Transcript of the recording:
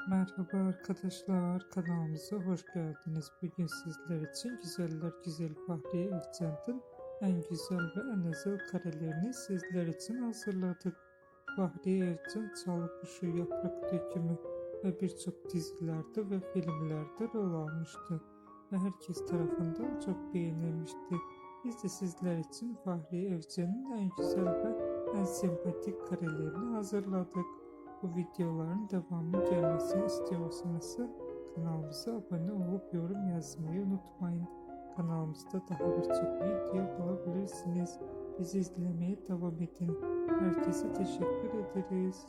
Merhaba arkadaşlar, kanalımıza hoş geldiniz. Bugün sizler için Güzeller Güzeli Fahriye Evcen'in en güzel ve en özel karelerini sizler için hazırladık. Fahriye Evcen, Çalı Kuşu, Yaprak Dökümü ve birçok dizilerde ve filmlerde rol almıştı ve herkes tarafından çok beğenilmişti. Biz de sizler için Fahriye Evcen'in en güzel ve en sempatik karelerini hazırladık. Bu videoların devamlı gelmesini istiyorsanız kanalımıza abone olup yorum yazmayı unutmayın. Kanalımızda daha birçok video bulabilirsiniz. Bizi izlemeye devam edin. Herkese teşekkür ederiz.